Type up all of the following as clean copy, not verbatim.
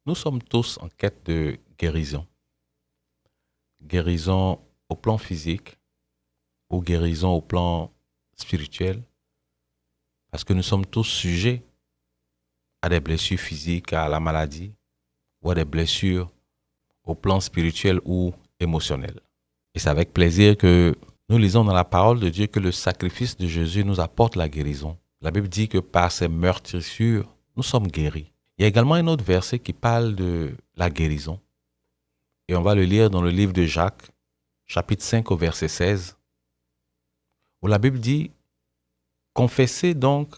Nous sommes tous en quête de guérison. Guérison au plan physique ou guérison au plan spirituel, parce que nous sommes tous sujets à des blessures physiques, à la maladie, ou à des blessures au plan spirituel ou émotionnel. Et c'est avec plaisir que nous lisons dans la parole de Dieu que le sacrifice de Jésus nous apporte la guérison. La Bible dit que par ses meurtrissures, nous sommes guéris. Il y a également un autre verset qui parle de la guérison. Et on va le lire dans le livre de Jacques, chapitre 5 au verset 16, où la Bible dit « Confessez donc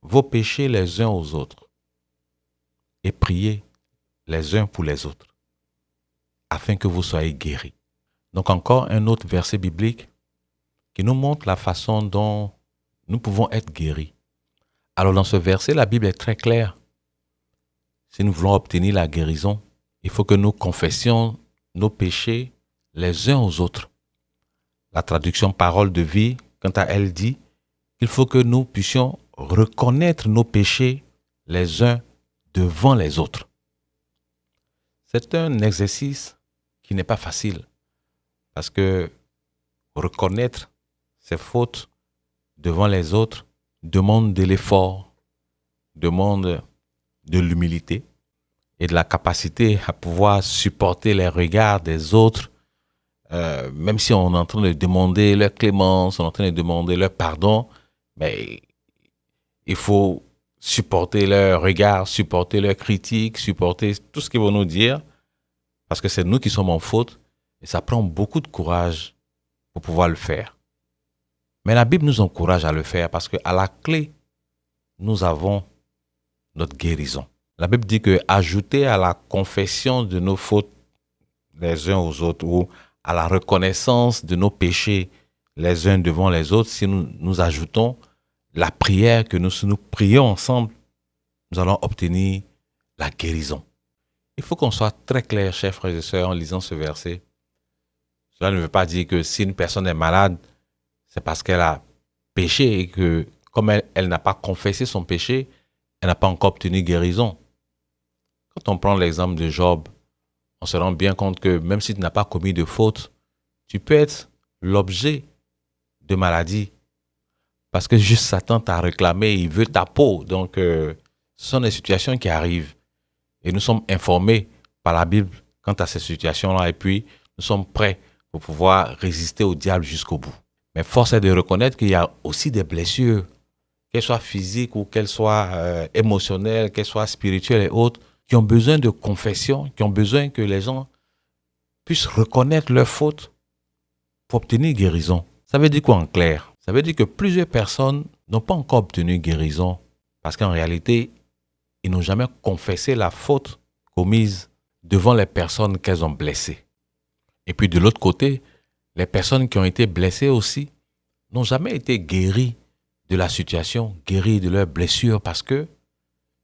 vos péchés les uns aux autres et priez les uns pour les autres, afin que vous soyez guéris. » Donc encore un autre verset biblique qui nous montre la façon dont nous pouvons être guéris. Alors dans ce verset, la Bible est très claire. Si nous voulons obtenir la guérison, il faut que nous confessions nos péchés les uns aux autres. La traduction Parole de vie, quant à elle, dit qu'il faut que nous puissions reconnaître nos péchés les uns devant les autres. C'est un exercice qui n'est pas facile parce que reconnaître ses fautes devant les autres demande de l'effort, demande de l'humilité et de la capacité à pouvoir supporter les regards des autres, même si on est en train de demander leur clémence, on est en train de demander leur pardon, mais il faut supporter leurs regards, supporter leurs critiques, supporter tout ce qu'ils vont nous dire, parce que c'est nous qui sommes en faute, et ça prend beaucoup de courage pour pouvoir le faire. Mais la Bible nous encourage à le faire, parce qu'à la clé, nous avons notre guérison. La Bible dit que ajouter à la confession de nos fautes les uns aux autres, ou à la reconnaissance de nos péchés les uns devant les autres, si nous ajoutons la prière que nous prions ensemble, nous allons obtenir la guérison. Il faut qu'on soit très clair, chers frères et sœurs, en lisant ce verset. Cela ne veut pas dire que si une personne est malade, c'est parce qu'elle a péché et que comme elle n'a pas confessé son péché, elle n'a pas encore obtenu guérison. Quand on prend l'exemple de Job, on se rend bien compte que même si tu n'as pas commis de faute, tu peux être l'objet de maladie. Parce que juste Satan t'a réclamé, il veut ta peau. Donc, ce sont des situations qui arrivent. Et nous sommes informés par la Bible quant à ces situations-là. Et puis, nous sommes prêts pour pouvoir résister au diable jusqu'au bout. Mais force est de reconnaître qu'il y a aussi des blessures, qu'elles soient physiques ou qu'elles soient émotionnelles, qu'elles soient spirituelles et autres, qui ont besoin de confession, qui ont besoin que les gens puissent reconnaître leurs fautes pour obtenir guérison. Ça veut dire quoi en clair? Ça veut dire que plusieurs personnes n'ont pas encore obtenu guérison parce qu'en réalité, ils n'ont jamais confessé la faute commise devant les personnes qu'elles ont blessées. Et puis de l'autre côté, les personnes qui ont été blessées aussi n'ont jamais été guéries de la situation, guéries de leurs blessures parce que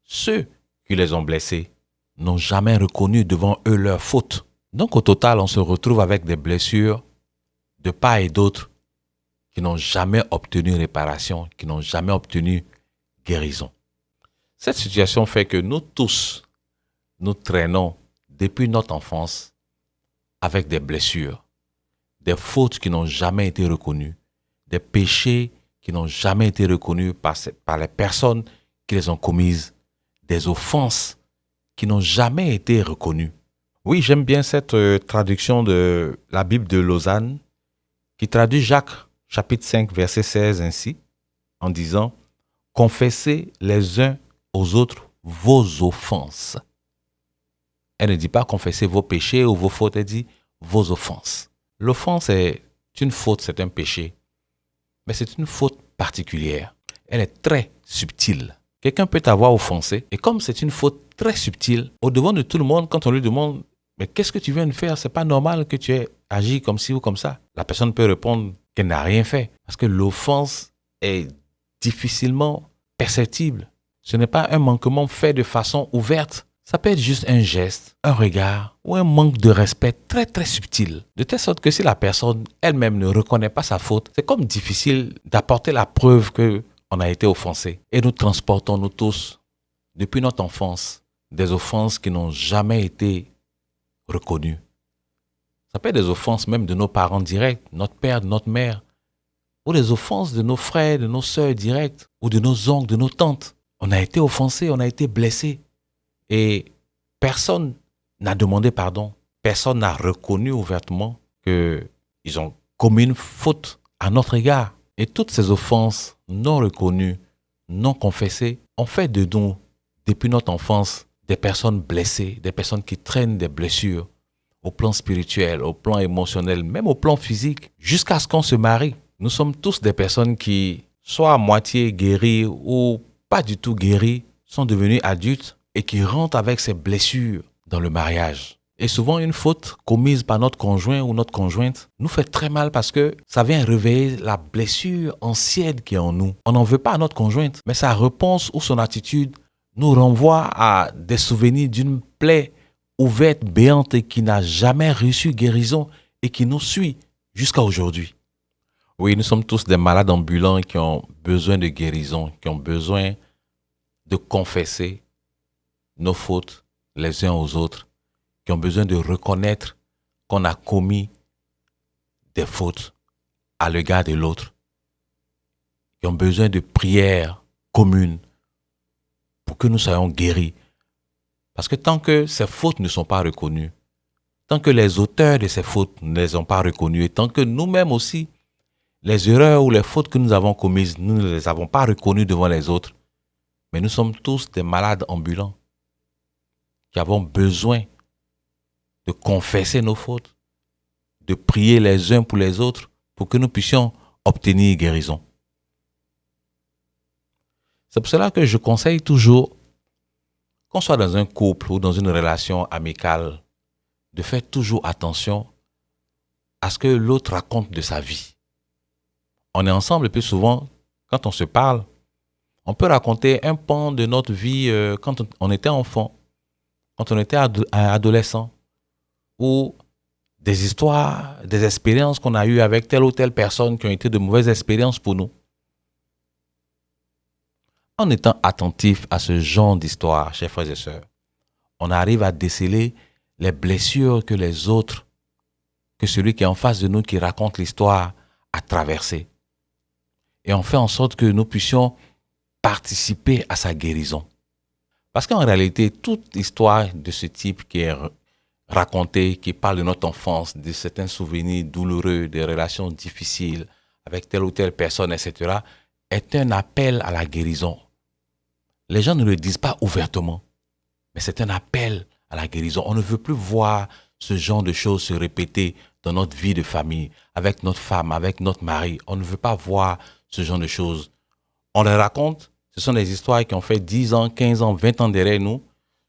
ceux qui les ont blessés n'ont jamais reconnu devant eux leurs fautes. Donc au total, on se retrouve avec des blessures de part et d'autre qui n'ont jamais obtenu réparation, qui n'ont jamais obtenu guérison. Cette situation fait que nous tous, nous traînons depuis notre enfance avec des blessures, des fautes qui n'ont jamais été reconnues, des péchés qui n'ont jamais été reconnus par les personnes qui les ont commises, des offenses qui n'ont jamais été reconnues. Oui, j'aime bien cette traduction de la Bible de Lausanne qui traduit Jacques chapitre 5 verset 16 ainsi en disant « Confessez les uns aux autres vos offenses ». Elle ne dit pas « Confessez vos péchés ou vos fautes », elle dit « vos offenses ». L'offense est une faute, c'est un péché, mais c'est une faute particulière. Elle est très subtile. Quelqu'un peut t'avoir offensé et comme c'est une faute très subtile, au devant de tout le monde, quand on lui demande « Mais qu'est-ce que tu viens de faire? C'est pas normal que tu aies agi comme ci ou comme ça. » La personne peut répondre qu'elle n'a rien fait parce que l'offense est difficilement perceptible. Ce n'est pas un manquement fait de façon ouverte. Ça peut être juste un geste, un regard ou un manque de respect très très subtil. De telle sorte que si la personne elle-même ne reconnaît pas sa faute, c'est comme difficile d'apporter la preuve qu'on a été offensé. Et nous transportons, nous tous, depuis notre enfance, des offenses qui n'ont jamais été reconnues. Ça peut être des offenses même de nos parents directs, notre père, de notre mère, ou des offenses de nos frères, de nos sœurs directes, ou de nos oncles, de nos tantes. On a été offensé, on a été blessé. Et personne n'a demandé pardon. Personne n'a reconnu ouvertement qu'ils ont commis une faute à notre égard. Et toutes ces offenses non reconnues, non confessées, ont fait de nous, depuis notre enfance, des personnes blessées, des personnes qui traînent des blessures au plan spirituel, au plan émotionnel, même au plan physique, jusqu'à ce qu'on se marie. Nous sommes tous des personnes qui, soit à moitié guéries ou pas du tout guéries, sont devenues adultes et qui rentrent avec ces blessures dans le mariage. Et souvent, une faute commise par notre conjoint ou notre conjointe nous fait très mal parce que ça vient réveiller la blessure ancienne qui est en nous. On n'en veut pas à notre conjointe, mais sa réponse ou son attitude nous renvoie à des souvenirs d'une plaie ouverte, béante et qui n'a jamais reçu guérison et qui nous suit jusqu'à aujourd'hui. Oui, nous sommes tous des malades ambulants qui ont besoin de guérison, qui ont besoin de confesser nos fautes les uns aux autres, qui ont besoin de reconnaître qu'on a commis des fautes à l'égard de l'autre, qui ont besoin de prières communes pour que nous soyons guéris. Parce que tant que ces fautes ne sont pas reconnues, tant que les auteurs de ces fautes ne les ont pas reconnues, et tant que nous-mêmes aussi, les erreurs ou les fautes que nous avons commises, nous ne les avons pas reconnues devant les autres, mais nous sommes tous des malades ambulants qui avons besoin de confesser nos fautes, de prier les uns pour les autres pour que nous puissions obtenir guérison. C'est pour cela que je conseille toujours, qu'on soit dans un couple ou dans une relation amicale, de faire toujours attention à ce que l'autre raconte de sa vie. On est ensemble et plus souvent, quand on se parle, on peut raconter un pan de notre vie quand on était enfant, quand on était adolescent, ou des histoires, des expériences qu'on a eues avec telle ou telle personne qui ont été de mauvaises expériences pour nous. En étant attentif à ce genre d'histoire, chers frères et sœurs, on arrive à déceler les blessures que les autres, que celui qui est en face de nous, qui raconte l'histoire, a traversées. Et on fait en sorte que nous puissions participer à sa guérison. Parce qu'en réalité, toute histoire de ce type qui est racontée, qui parle de notre enfance, de certains souvenirs douloureux, des relations difficiles avec telle ou telle personne, etc., est un appel à la guérison. Les gens ne le disent pas ouvertement, mais c'est un appel à la guérison. On ne veut plus voir ce genre de choses se répéter dans notre vie de famille, avec notre femme, avec notre mari. On ne veut pas voir ce genre de choses. On les raconte, ce sont des histoires qui ont fait 10 ans, 15 ans, 20 ans derrière nous,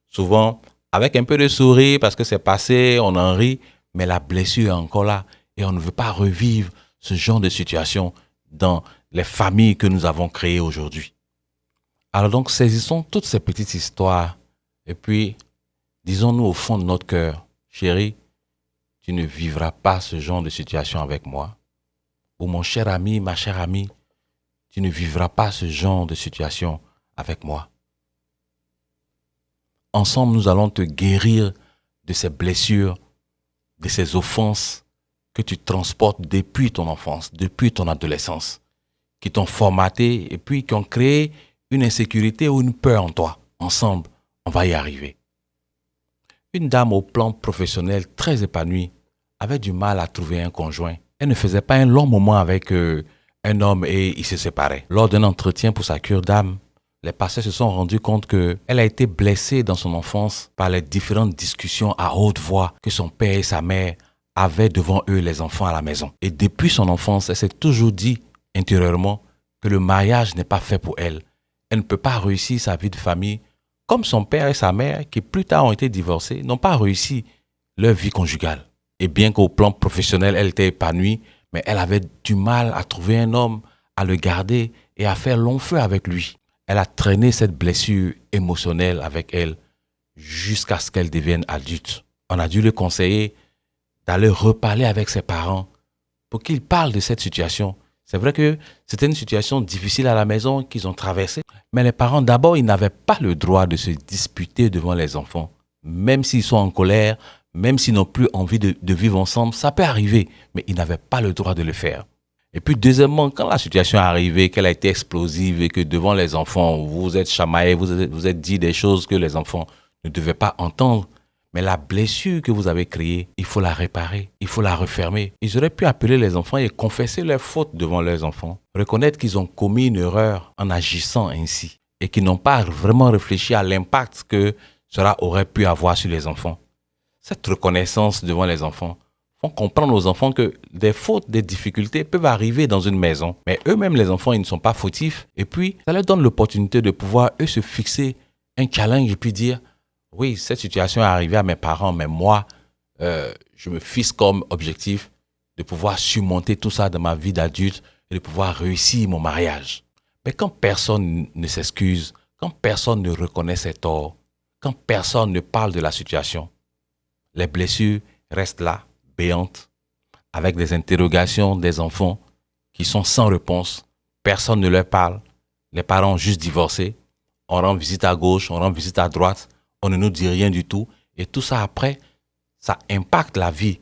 souvent avec un peu de sourire parce que c'est passé, on en rit, mais la blessure est encore là et on ne veut pas revivre ce genre de situation dans les familles que nous avons créées aujourd'hui. Alors donc, saisissons toutes ces petites histoires et puis disons-nous au fond de notre cœur, chérie, tu ne vivras pas ce genre de situation avec moi. Ou mon cher ami, ma chère amie, tu ne vivras pas ce genre de situation avec moi. Ensemble, nous allons te guérir de ces blessures, de ces offenses que tu transportes depuis ton enfance, depuis ton adolescence, qui t'ont formaté et puis qui ont créé une insécurité ou une peur en toi. Ensemble, on va y arriver. Une dame au plan professionnel très épanouie avait du mal à trouver un conjoint. Elle ne faisait pas un long moment avec un homme et ils se séparaient. Lors d'un entretien pour sa cure d'âme, les pasteurs se sont rendus compte qu'elle a été blessée dans son enfance par les différentes discussions à haute voix que son père et sa mère avaient devant eux, les enfants à la maison. Et depuis son enfance, elle s'est toujours dit intérieurement que le mariage n'est pas fait pour elle. Elle ne peut pas réussir sa vie de famille comme son père et sa mère, qui plus tard ont été divorcés, n'ont pas réussi leur vie conjugale. Et bien qu'au plan professionnel, elle était épanouie, mais elle avait du mal à trouver un homme, à le garder et à faire long feu avec lui. Elle a traîné cette blessure émotionnelle avec elle jusqu'à ce qu'elle devienne adulte. On a dû le conseiller d'aller reparler avec ses parents pour qu'ils parlent de cette situation. C'est vrai que c'était une situation difficile à la maison qu'ils ont traversée. Mais les parents, d'abord, ils n'avaient pas le droit de se disputer devant les enfants. Même s'ils sont en colère, même s'ils n'ont plus envie de vivre ensemble, ça peut arriver, mais ils n'avaient pas le droit de le faire. Et puis, deuxièmement, quand la situation est arrivée, qu'elle a été explosive et que devant les enfants, vous vous êtes chamaillés, vous êtes dit des choses que les enfants ne devaient pas entendre, mais la blessure que vous avez créée, il faut la réparer, il faut la refermer. Ils auraient pu appeler les enfants et confesser leurs fautes devant leurs enfants. Reconnaître qu'ils ont commis une erreur en agissant ainsi et qu'ils n'ont pas vraiment réfléchi à l'impact que cela aurait pu avoir sur les enfants. Cette reconnaissance devant les enfants font comprendre aux enfants que des fautes, des difficultés peuvent arriver dans une maison. Mais eux-mêmes, les enfants, ils ne sont pas fautifs. Et puis, ça leur donne l'opportunité de pouvoir, eux, se fixer un challenge et puis dire « Oui, cette situation est arrivée à mes parents, mais moi, je me fixe comme objectif de pouvoir surmonter tout ça dans ma vie d'adulte et de pouvoir réussir mon mariage. » Mais quand personne ne s'excuse, quand personne ne reconnaît ses torts, quand personne ne parle de la situation, les blessures restent là, béantes, avec des interrogations des enfants qui sont sans réponse. Personne ne leur parle. Les parents ont juste divorcé. On rend visite à gauche, on rend visite à droite. On ne nous dit rien du tout. Et tout ça après, ça impacte la vie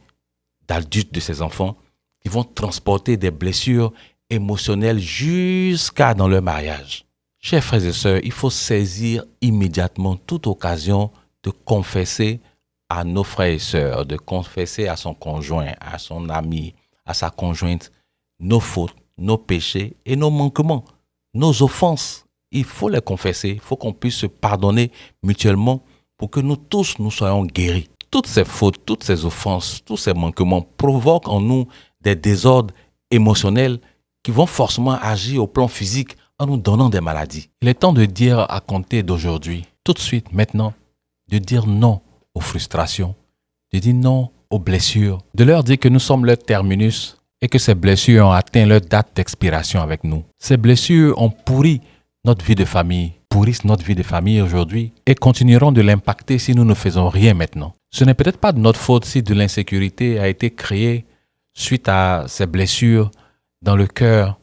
d'adulte de ces enfants qui vont transporter des blessures émotionnelles jusqu'à dans leur mariage. Chers frères et sœurs, il faut saisir immédiatement toute occasion de confesser à nos frères et sœurs, de confesser à son conjoint, à son ami, à sa conjointe, nos fautes, nos péchés et nos manquements, nos offenses. Il faut les confesser, il faut qu'on puisse se pardonner mutuellement pour que nous tous, nous soyons guéris. Toutes ces fautes, toutes ces offenses, tous ces manquements provoquent en nous des désordres émotionnels qui vont forcément agir au plan physique en nous donnant des maladies. Il est temps de dire à compter d'aujourd'hui, tout de suite, maintenant, de dire non aux frustrations, de dire non aux blessures, de leur dire que nous sommes leur terminus et que ces blessures ont atteint leur date d'expiration avec nous. Ces blessures ont pourri notre vie de famille, pourrissent notre vie de famille aujourd'hui et continueront de l'impacter si nous ne faisons rien maintenant. Ce n'est peut-être pas de notre faute si de l'insécurité a été créée suite à ces blessures dans le cœur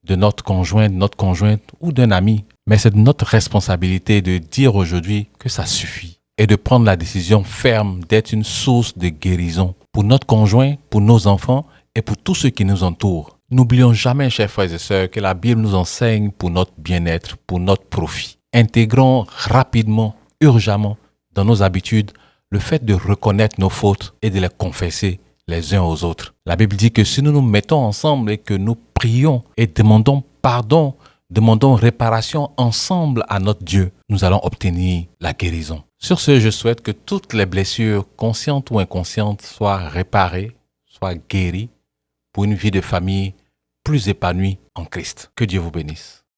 de notre conjointe ou d'un ami, mais c'est de notre responsabilité de dire aujourd'hui que ça suffit et de prendre la décision ferme d'être une source de guérison pour notre conjoint, pour nos enfants et pour tous ceux qui nous entourent. N'oublions jamais, chers frères et sœurs, que la Bible nous enseigne pour notre bien-être, pour notre profit. Intégrons rapidement, urgemment, dans nos habitudes, le fait de reconnaître nos fautes et de les confesser les uns aux autres. La Bible dit que si nous nous mettons ensemble et que nous prions et demandons pardon, demandons réparation ensemble à notre Dieu, nous allons obtenir la guérison. Sur ce, je souhaite que toutes les blessures, conscientes ou inconscientes, soient réparées, soient guéries pour une vie de famille plus épanouie en Christ. Que Dieu vous bénisse.